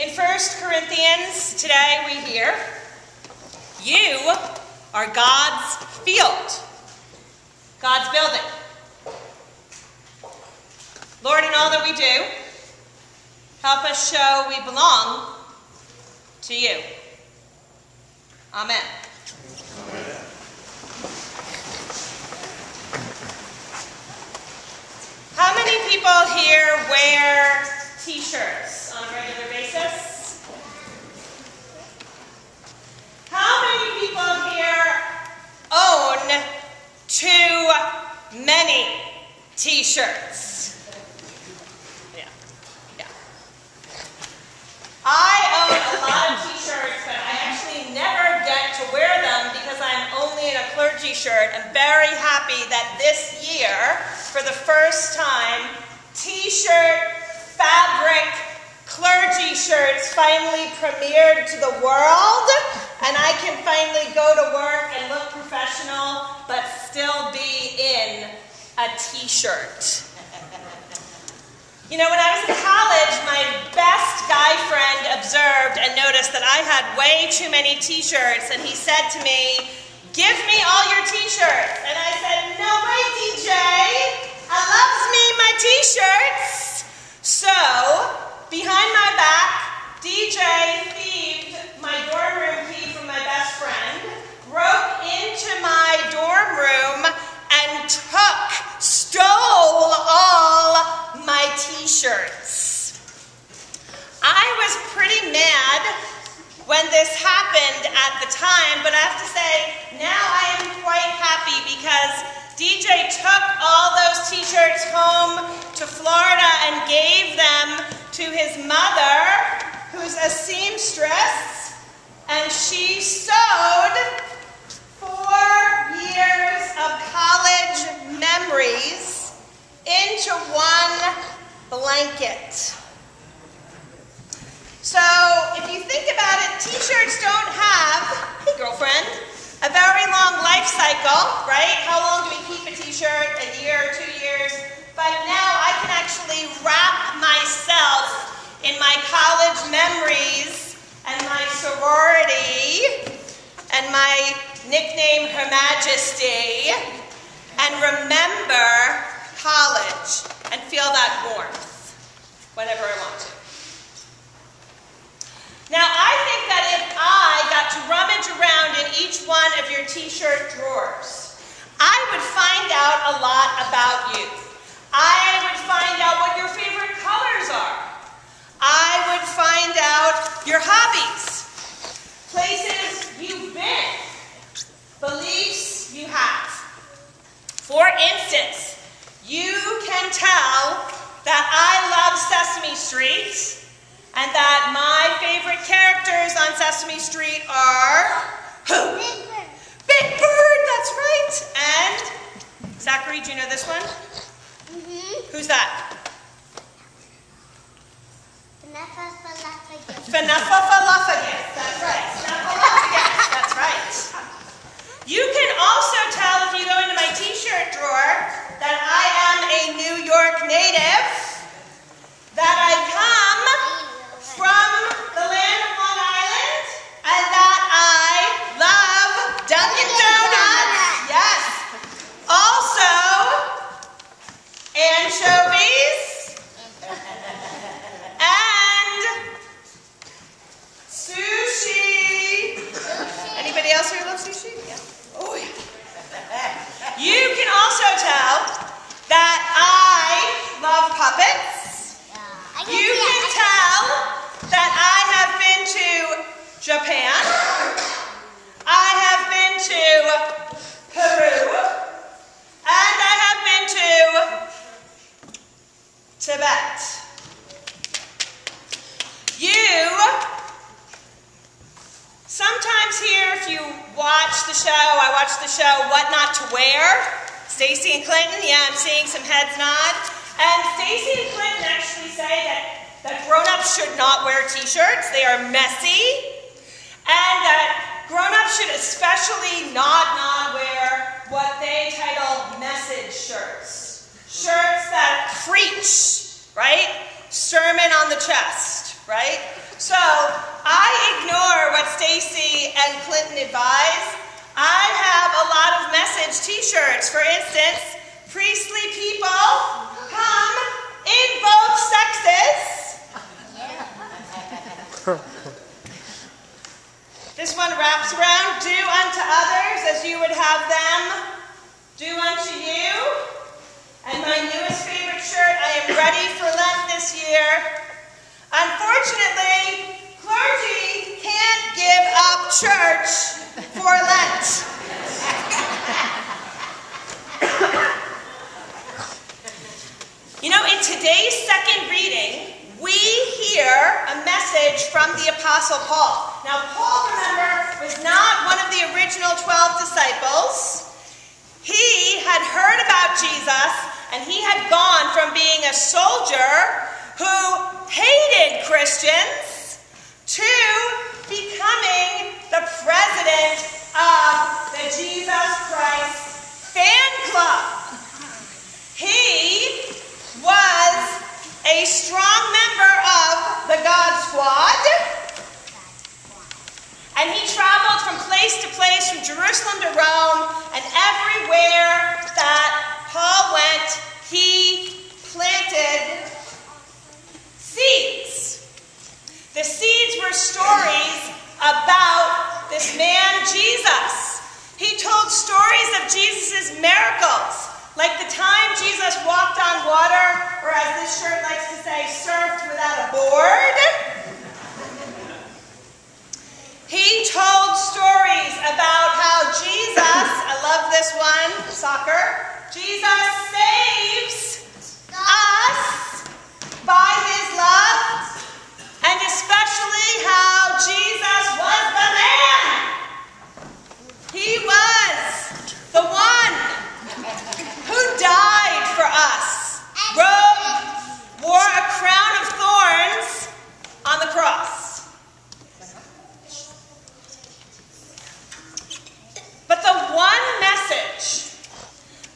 In 1 Corinthians, today we hear, you are God's field, God's building. Lord, in all that we do, help us show we belong to you. Amen. Amen. How many people here wear t-shirts on a regular basis? How many people here own too many t-shirts? Yeah. I own a lot of t-shirts, but I actually never get to wear them because I'm only in a clergy shirt. I'm very happy that this year, for the first time, t-shirt fabric clergy shirts finally premiered to the world, and I can finally go to work and look professional, but still be in a t-shirt. You know, when I was in college, my best guy friend observed and noticed that I had way too many t-shirts, and he said to me, "Give me all your t-shirts." And I said, "No way, DJ. I loves me my t-shirts." So, behind my back, DJ thieved my dorm room key from my best friend, broke into my dorm room, and stole all my t-shirts. I was pretty mad when this happened at the time, but I have to say, now I am quite happy because DJ took all those t-shirts home to Florida and gave them to his mother, who's a seamstress, and she sewed 4 years of college memories into one blanket. So, if you think about it, t-shirts don't have, hey girlfriend, a very long life cycle, right? How long do we keep a t-shirt? A year, 2 years? But now I can actually wrap myself in my college memories and my sorority and my nickname Her Majesty and remember college and feel that warmth whenever I want to. Now, I think that if I got to rummage around in each one of your t-shirt drawers, I would find out a lot about you. I would find out what your favorite colors are. I would find out your hobbies, places you've been, beliefs you have. For instance, you can tell that I love Sesame Street and that my favorite characters on Sesame Street are who? Big Bird. Big Bird, that's right. And Zachary, do you know this one? Mm-hmm. Who's that? Fnuffleupagus. That's right. Snuffleupagus. That's right. You can also tell if you go into my t-shirt drawer that I am a New York native, that I come from the land of Long Island, and that I love Dunkin' Donuts. Yes. Also, anchovies and sushi. Anybody else here love sushi? Yeah. Oh, yeah. You can also tell that I love puppets. You can tell that I have been to Japan. I have been to Peru. And I have been to Tibet. Sometimes here, if you watch the show, I watch the show What Not to Wear. Stacy and Clinton, yeah, I'm seeing some heads nod. And Stacy and Clinton actually say that grown-ups should not wear t-shirts. They are messy. And that grown-ups should especially not wear what they title message shirts. Shirts that preach, right? Sermon on the chest. right? So I ignore what Stacy and Clinton advise. I have a lot of message t-shirts. For instance, priestly people come in both sexes. This one wraps around, do unto others as you would have them do unto you. And my newest favorite shirt, I am ready for Lent this year. Unfortunately, clergy can't give up church for Lent. You know, in today's second reading, we hear a message from the Apostle Paul. Now, Paul, remember, was not one of the original 12 disciples. He had heard about Jesus, and he had gone from being a soldier who hated Christians to becoming the president of the Jesus Christ fan club. He was a strong member of the God Squad, and he traveled from place to place, from Jerusalem to Rome, and everywhere that Paul went, he planted seeds. The seeds were stories about this man, Jesus. He told stories of Jesus' miracles, like the time Jesus walked on water, or as this shirt likes to say, surfed without a board. He told stories about how Jesus, I love this one, soccer, Jesus saves us by his love, and especially how Jesus was the man. He was the one who died for us, wore a crown of thorns on the cross. But the one message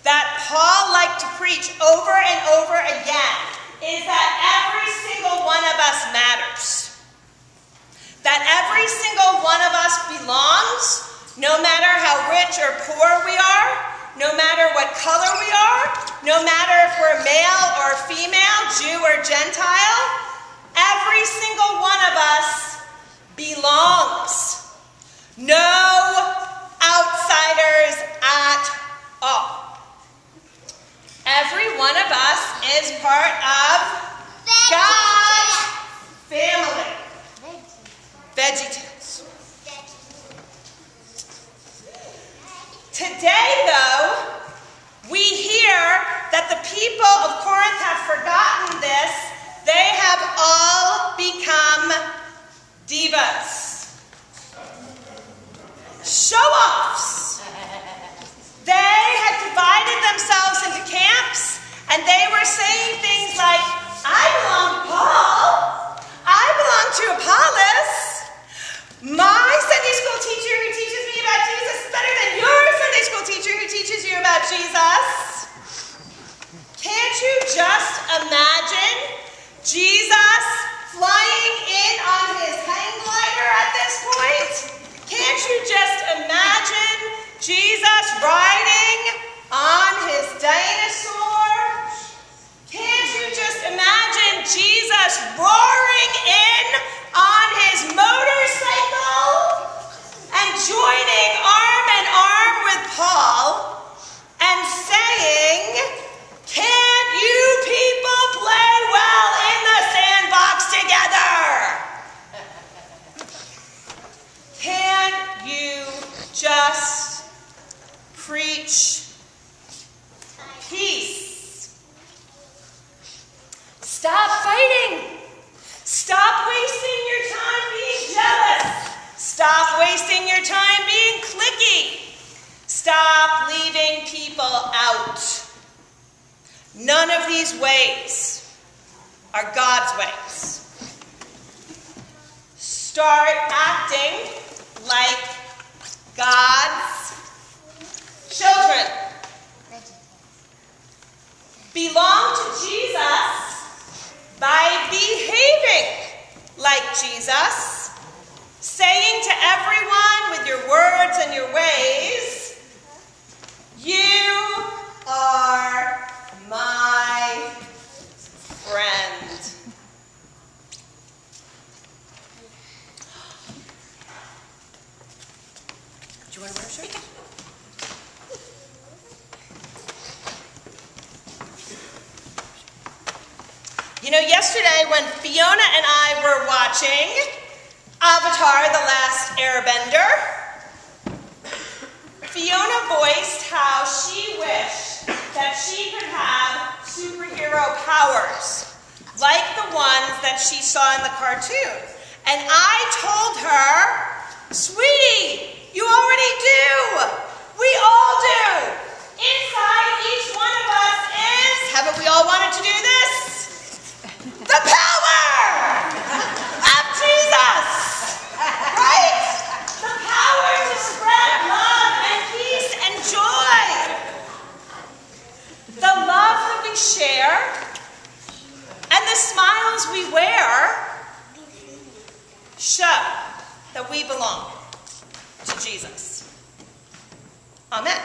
that Paul liked to preach over and over again is that every single one of us matters. That every single one of us belongs, no matter how rich or poor we are, no matter what color we are, no matter if we're male or female, Jew or Gentile, every single one of us belongs. No outsiders at all. Every one of us is part of God's family. VeggieTales. Today, though, we hear that the people of Corinth have forgotten this. They have all become divas. Show-offs. They had divided themselves into camps, and they were saying things like, I belong to Paul, I belong to Apollos, my Sunday school teacher who teaches me about Jesus is better than your Sunday school teacher who teaches you about Jesus. Can't you just imagine Jesus flying in on his hang glider at this point? Can't you just imagine Jesus riding on his dinosaur? Can't you just imagine Jesus roaring in on his motorcycle and joining arm in arm with Paul and saying, "Can't you people play well in the sandbox together? Can't you just preach peace? Stop fighting. Stop wasting your time being jealous. Stop wasting your time being cliquey. Stop leaving people out. None of these ways are God's ways. Start acting like God's children. Belong to Jesus by behaving like Jesus, saying to everyone with your words and your ways, you are my friend. Do you want to wear a shirt? You know, yesterday when Fiona and I were watching Avatar: The Last Airbender, Fiona voiced how she wished that she could have superhero powers, like the ones that she saw in the cartoon. And I told her, sweetie, you already do. We all do. Inside each one of us is, haven't we all wanted to do this? The power of Jesus, right? The power to spread love and peace and joy. The love that we share and the smiles we wear show that we belong to Jesus. Amen.